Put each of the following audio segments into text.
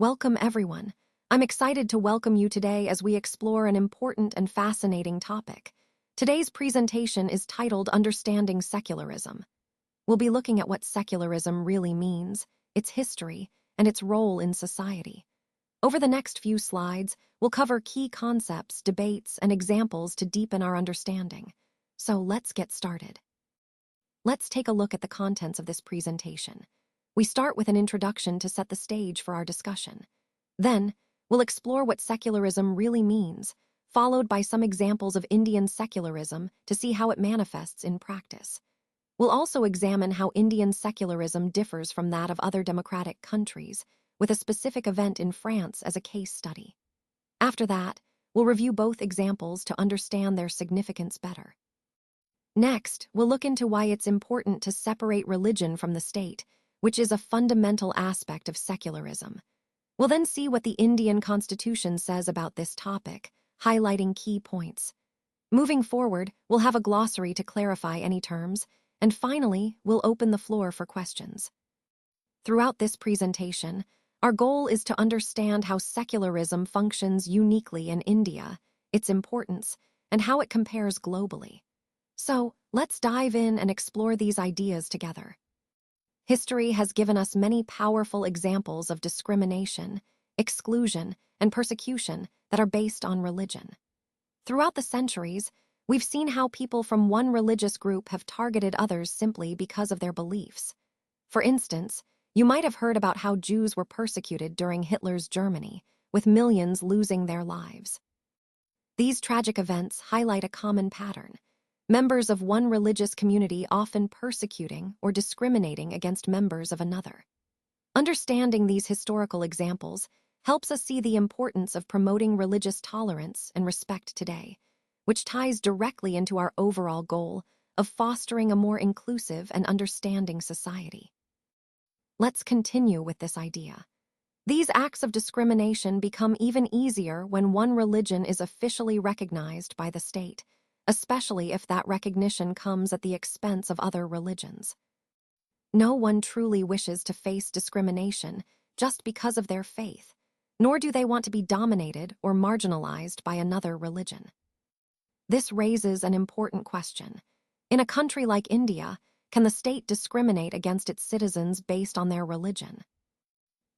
Welcome, everyone. I'm excited to welcome you today as we explore an important and fascinating topic. Today's presentation is titled Understanding Secularism. We'll be looking at what secularism really means, its history, and its role in society. Over the next few slides, we'll cover key concepts, debates, and examples to deepen our understanding. So let's get started. Let's take a look at the contents of this presentation. We start with an introduction to set the stage for our discussion. Then, we'll explore what secularism really means, followed by some examples of Indian secularism to see how it manifests in practice. We'll also examine how Indian secularism differs from that of other democratic countries, with a specific event in France as a case study. After that, we'll review both examples to understand their significance better. Next, we'll look into why it's important to separate religion from the state, which is a fundamental aspect of secularism. We'll then see what the Indian Constitution says about this topic, highlighting key points. Moving forward, we'll have a glossary to clarify any terms, and finally, we'll open the floor for questions. Throughout this presentation, our goal is to understand how secularism functions uniquely in India, its importance, and how it compares globally. So, let's dive in and explore these ideas together. History has given us many powerful examples of discrimination, exclusion, and persecution that are based on religion. Throughout the centuries, we've seen how people from one religious group have targeted others simply because of their beliefs. For instance, you might have heard about how Jews were persecuted during Hitler's Germany, with millions losing their lives. These tragic events highlight a common pattern: members of one religious community often persecuting or discriminating against members of another. Understanding these historical examples helps us see the importance of promoting religious tolerance and respect today, which ties directly into our overall goal of fostering a more inclusive and understanding society. Let's continue with this idea. These acts of discrimination become even easier when one religion is officially recognized by the state, especially if that recognition comes at the expense of other religions. No one truly wishes to face discrimination just because of their faith, nor do they want to be dominated or marginalized by another religion. This raises an important question. In a country like India, can the state discriminate against its citizens based on their religion?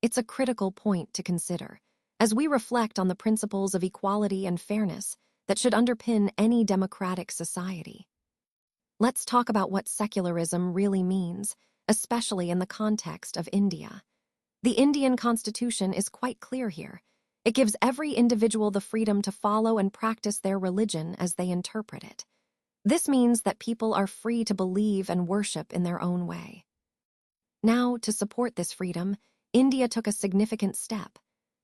It's a critical point to consider, as we reflect on the principles of equality and fairness that should underpin any democratic society. Let's talk about what secularism really means, especially in the context of India. The Indian Constitution is quite clear here. It gives every individual the freedom to follow and practice their religion as they interpret it. This means that people are free to believe and worship in their own way. Now, to support this freedom, India took a significant step: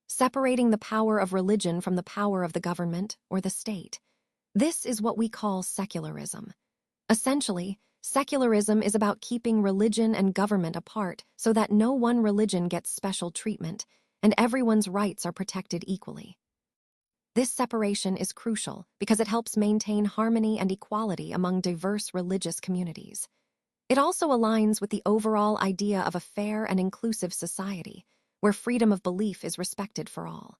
separating the power of religion from the power of the government or the state. This is what we call secularism. Essentially, secularism is about keeping religion and government apart so that no one religion gets special treatment and everyone's rights are protected equally. This separation is crucial because it helps maintain harmony and equality among diverse religious communities. It also aligns with the overall idea of a fair and inclusive society, where freedom of belief is respected for all.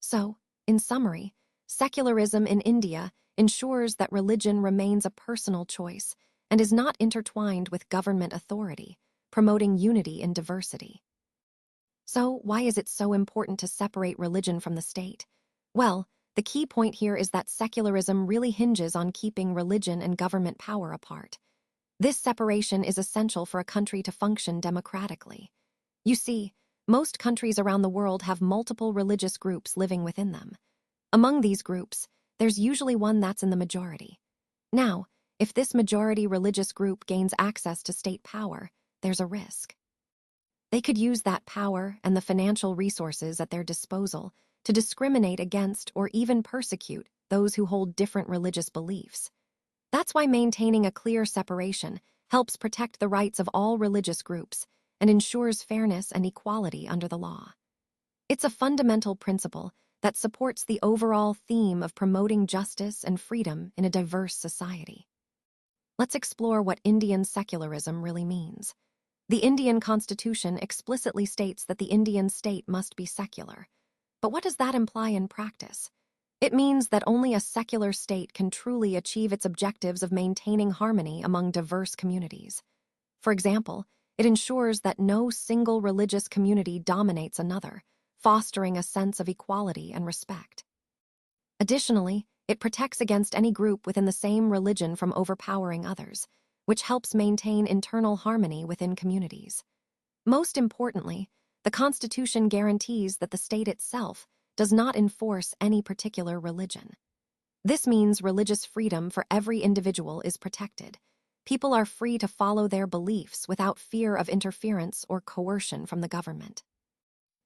So, in summary, secularism in India ensures that religion remains a personal choice and is not intertwined with government authority, promoting unity in diversity. So, why is it so important to separate religion from the state? Well, the key point here is that secularism really hinges on keeping religion and government power apart. This separation is essential for a country to function democratically. You see, most countries around the world have multiple religious groups living within them. Among these groups, there's usually one that's in the majority. Now, if this majority religious group gains access to state power, there's a risk. They could use that power and the financial resources at their disposal to discriminate against or even persecute those who hold different religious beliefs. That's why maintaining a clear separation helps protect the rights of all religious groups and ensures fairness and equality under the law. It's a fundamental principle that supports the overall theme of promoting justice and freedom in a diverse society. Let's explore what Indian secularism really means. The Indian Constitution explicitly states that the Indian state must be secular. But what does that imply in practice? It means that only a secular state can truly achieve its objectives of maintaining harmony among diverse communities. For example, it ensures that no single religious community dominates another, fostering a sense of equality and respect. Additionally, it protects against any group within the same religion from overpowering others, which helps maintain internal harmony within communities. Most importantly, the Constitution guarantees that the state itself does not enforce any particular religion. This means religious freedom for every individual is protected. People are free to follow their beliefs without fear of interference or coercion from the government.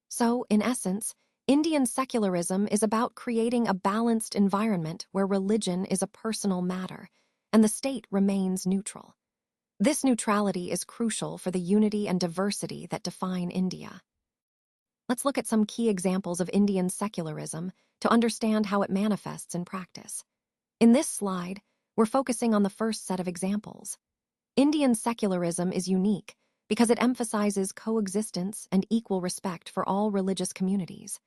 So, in essence, Indian secularism is about creating a balanced environment where religion is a personal matter and the state remains neutral. This neutrality is crucial for the unity and diversity that define India. Let's look at some key examples of Indian secularism to understand how it manifests in practice. In this slide, we're focusing on the first set of examples. Indian secularism is unique because it emphasizes coexistence and equal respect for all religious communities.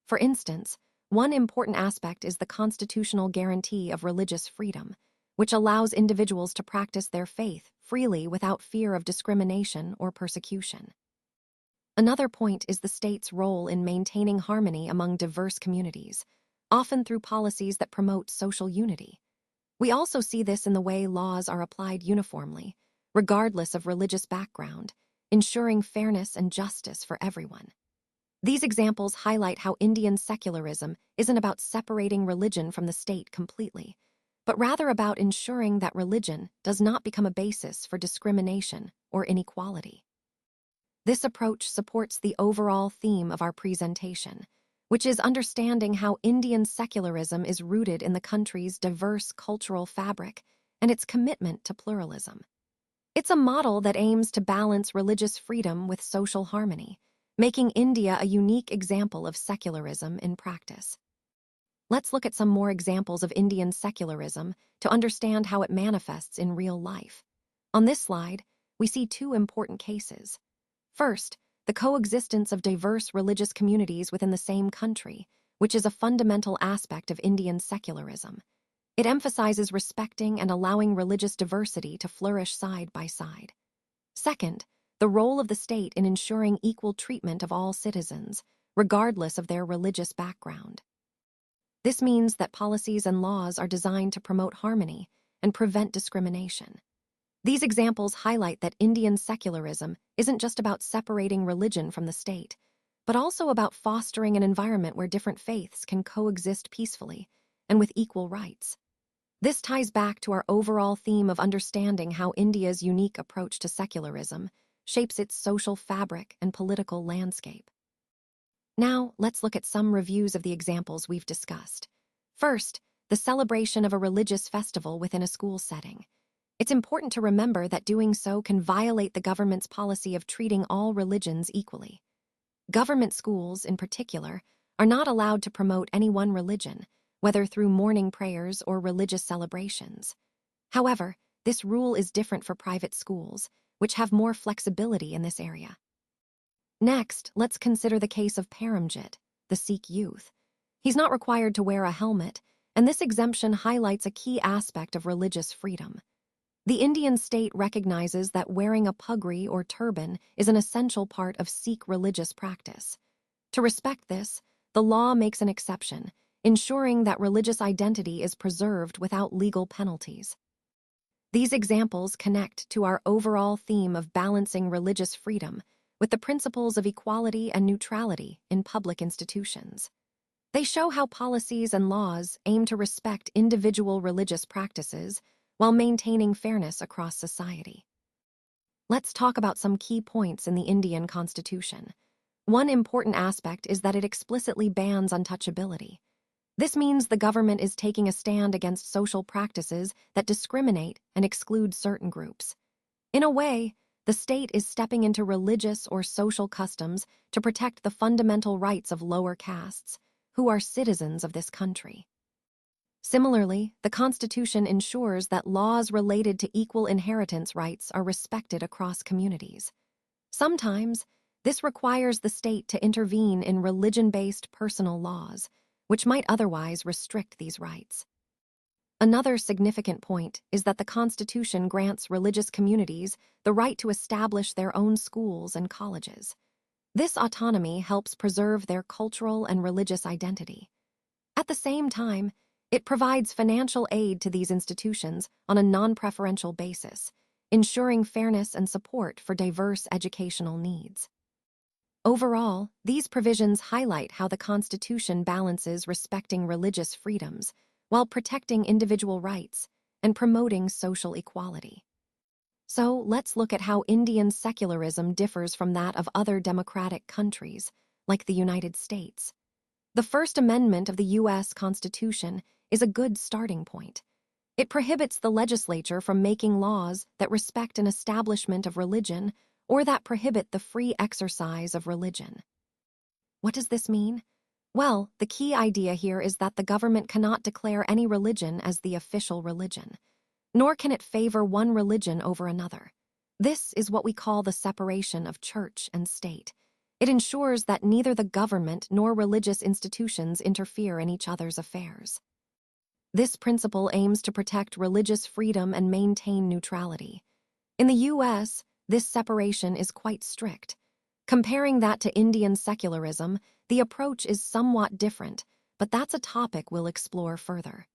For instance, one important aspect is the constitutional guarantee of religious freedom, which allows individuals to practice their faith freely without fear of discrimination or persecution. Another point is the state's role in maintaining harmony among diverse communities, often through policies that promote social unity. We also see this in the way laws are applied uniformly, regardless of religious background, ensuring fairness and justice for everyone. These examples highlight how Indian secularism isn't about separating religion from the state completely, but rather about ensuring that religion does not become a basis for discrimination or inequality. This approach supports the overall theme of our presentation, which is understanding how Indian secularism is rooted in the country's diverse cultural fabric and its commitment to pluralism. It's a model that aims to balance religious freedom with social harmony, making India a unique example of secularism in practice. Let's look at some more examples of Indian secularism to understand how it manifests in real life. On this slide, we see two important cases. First, the coexistence of diverse religious communities within the same country, which is a fundamental aspect of Indian secularism. It emphasizes respecting and allowing religious diversity to flourish side by side. Second, the role of the state in ensuring equal treatment of all citizens, regardless of their religious background. This means that policies and laws are designed to promote harmony and prevent discrimination. These examples highlight that Indian secularism isn't just about separating religion from the state, but also about fostering an environment where different faiths can coexist peacefully and with equal rights. This ties back to our overall theme of understanding how India's unique approach to secularism shapes its social fabric and political landscape. Now, let's look at some reviews of the examples we've discussed. First, the celebration of a religious festival within a school setting. It's important to remember that doing so can violate the government's policy of treating all religions equally. Government schools, in particular, are not allowed to promote any one religion, whether through morning prayers or religious celebrations. However, this rule is different for private schools, which have more flexibility in this area. Next, let's consider the case of Paramjit, the Sikh youth. He's not required to wear a helmet, and this exemption highlights a key aspect of religious freedom. The Indian state recognizes that wearing a pugri or turban is an essential part of Sikh religious practice. To respect this, the law makes an exception, ensuring that religious identity is preserved without legal penalties. These examples connect to our overall theme of balancing religious freedom with the principles of equality and neutrality in public institutions. They show how policies and laws aim to respect individual religious practices while maintaining fairness across society. Let's talk about some key points in the Indian Constitution. One important aspect is that it explicitly bans untouchability. This means the government is taking a stand against social practices that discriminate and exclude certain groups. In a way, the state is stepping into religious or social customs to protect the fundamental rights of lower castes, who are citizens of this country. Similarly, the Constitution ensures that laws related to equal inheritance rights are respected across communities. Sometimes, this requires the state to intervene in religion-based personal laws, which might otherwise restrict these rights. Another significant point is that the Constitution grants religious communities the right to establish their own schools and colleges. This autonomy helps preserve their cultural and religious identity. At the same time, it provides financial aid to these institutions on a non-preferential basis, ensuring fairness and support for diverse educational needs. Overall, these provisions highlight how the Constitution balances respecting religious freedoms while protecting individual rights and promoting social equality. So, let's look at how Indian secularism differs from that of other democratic countries, like the United States. The First Amendment of the U.S. Constitution is a good starting point. It prohibits the legislature from making laws that respect an establishment of religion or that prohibit the free exercise of religion. What does this mean? Well, the key idea here is that the government cannot declare any religion as the official religion, nor can it favor one religion over another. This is what we call the separation of church and state. It ensures that neither the government nor religious institutions interfere in each other's affairs. This principle aims to protect religious freedom and maintain neutrality. In the U.S., this separation is quite strict. Comparing that to Indian secularism, the approach is somewhat different, but that's a topic we'll explore further.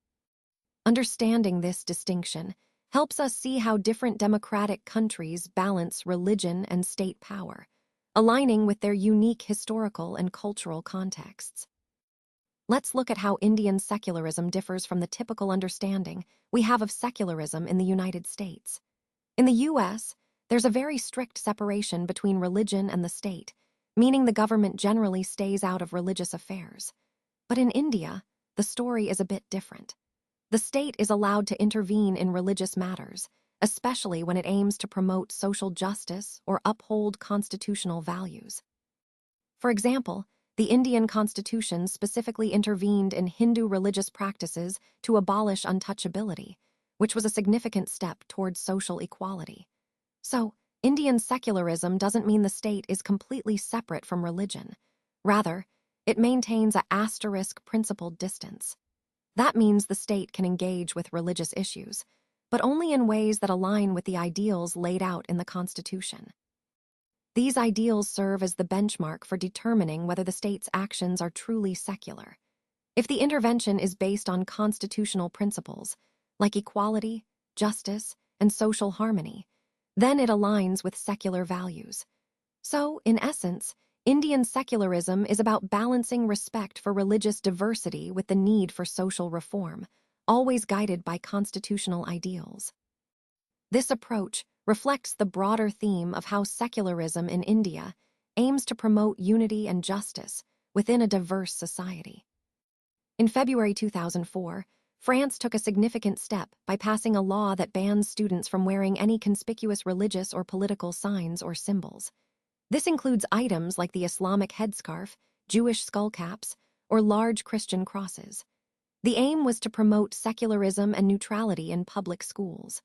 Understanding this distinction helps us see how different democratic countries balance religion and state power, aligning with their unique historical and cultural contexts. Let's look at how Indian secularism differs from the typical understanding we have of secularism in the United States. In the U.S., there's a very strict separation between religion and the state, meaning the government generally stays out of religious affairs. But in India, the story is a bit different. The state is allowed to intervene in religious matters, especially when it aims to promote social justice or uphold constitutional values. For example, the Indian Constitution specifically intervened in Hindu religious practices to abolish untouchability, which was a significant step towards social equality. So, Indian secularism doesn't mean the state is completely separate from religion. Rather, it maintains a asterisk principled distance. That means the state can engage with religious issues, but only in ways that align with the ideals laid out in the Constitution. These ideals serve as the benchmark for determining whether the state's actions are truly secular. If the intervention is based on constitutional principles, like equality, justice, and social harmony, then it aligns with secular values. So, in essence, Indian secularism is about balancing respect for religious diversity with the need for social reform, always guided by constitutional ideals. This approach reflects the broader theme of how secularism in India aims to promote unity and justice within a diverse society. In February 2004, France took a significant step by passing a law that bans students from wearing any conspicuous religious or political signs or symbols. This includes items like the Islamic headscarf, Jewish skullcaps, or large Christian crosses. The aim was to promote secularism and neutrality in public schools.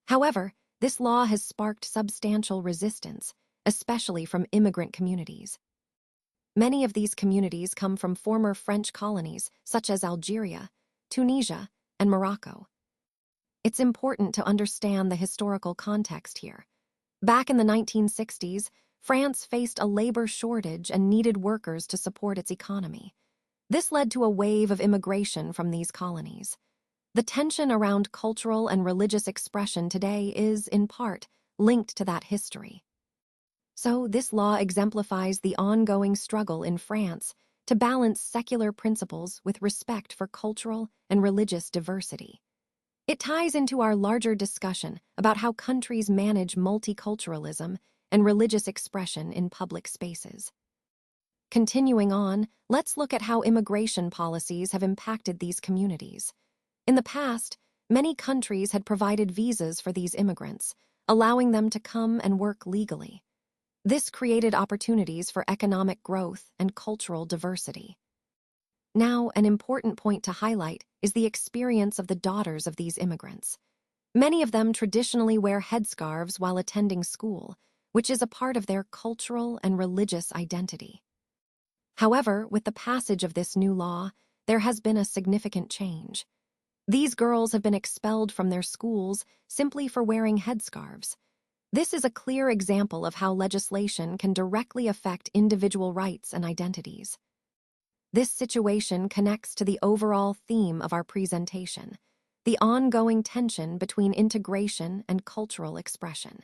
However, this law has sparked substantial resistance, especially from immigrant communities. Many of these communities come from former French colonies, such as Algeria, Tunisia, and Morocco. It's important to understand the historical context here. Back in the 1960s, France faced a labor shortage and needed workers to support its economy. This led to a wave of immigration from these colonies. The tension around cultural and religious expression today is, in part, linked to that history. So, this law exemplifies the ongoing struggle in France to balance secular principles with respect for cultural and religious diversity. It ties into our larger discussion about how countries manage multiculturalism and religious expression in public spaces. Continuing on, let's look at how immigration policies have impacted these communities. In the past, many countries had provided visas for these immigrants, allowing them to come and work legally. This created opportunities for economic growth and cultural diversity. Now, an important point to highlight is the experience of the daughters of these immigrants. Many of them traditionally wear headscarves while attending school, which is a part of their cultural and religious identity. However, with the passage of this new law, there has been a significant change. These girls have been expelled from their schools simply for wearing headscarves. This is a clear example of how legislation can directly affect individual rights and identities. This situation connects to the overall theme of our presentation, the ongoing tension between integration and cultural expression.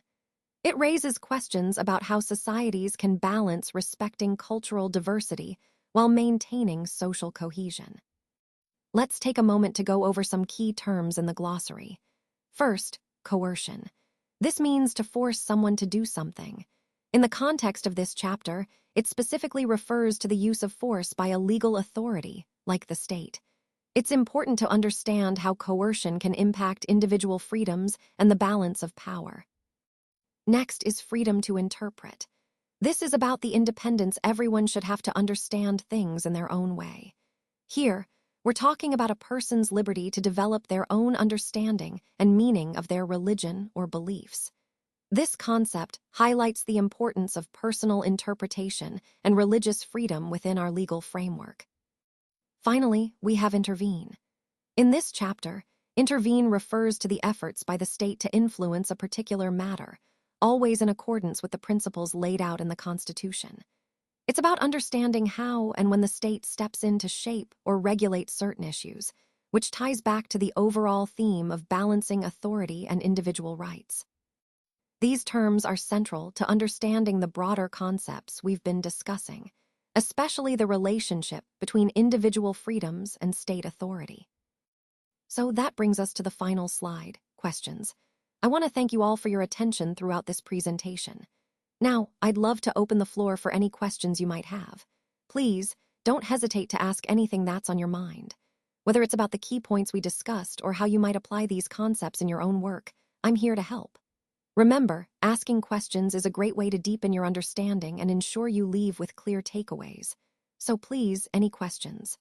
It raises questions about how societies can balance respecting cultural diversity while maintaining social cohesion. Let's take a moment to go over some key terms in the glossary. First, coercion. This means to force someone to do something. In the context of this chapter, it specifically refers to the use of force by a legal authority, like the state. It's important to understand how coercion can impact individual freedoms and the balance of power. Next is freedom to interpret. This is about the independence everyone should have to understand things in their own way. Here, we're talking about a person's liberty to develop their own understanding and meaning of their religion or beliefs. This concept highlights the importance of personal interpretation and religious freedom within our legal framework. Finally, we have intervene. In this chapter, intervene refers to the efforts by the state to influence a particular matter, always in accordance with the principles laid out in the Constitution. It's about understanding how and when the state steps in to shape or regulate certain issues, which ties back to the overall theme of balancing authority and individual rights. These terms are central to understanding the broader concepts we've been discussing, especially the relationship between individual freedoms and state authority. So that brings us to the final slide, questions. I want to thank you all for your attention throughout this presentation. Now, I'd love to open the floor for any questions you might have. Please, don't hesitate to ask anything that's on your mind. Whether it's about the key points we discussed or how you might apply these concepts in your own work, I'm here to help. Remember, asking questions is a great way to deepen your understanding and ensure you leave with clear takeaways. So please, any questions?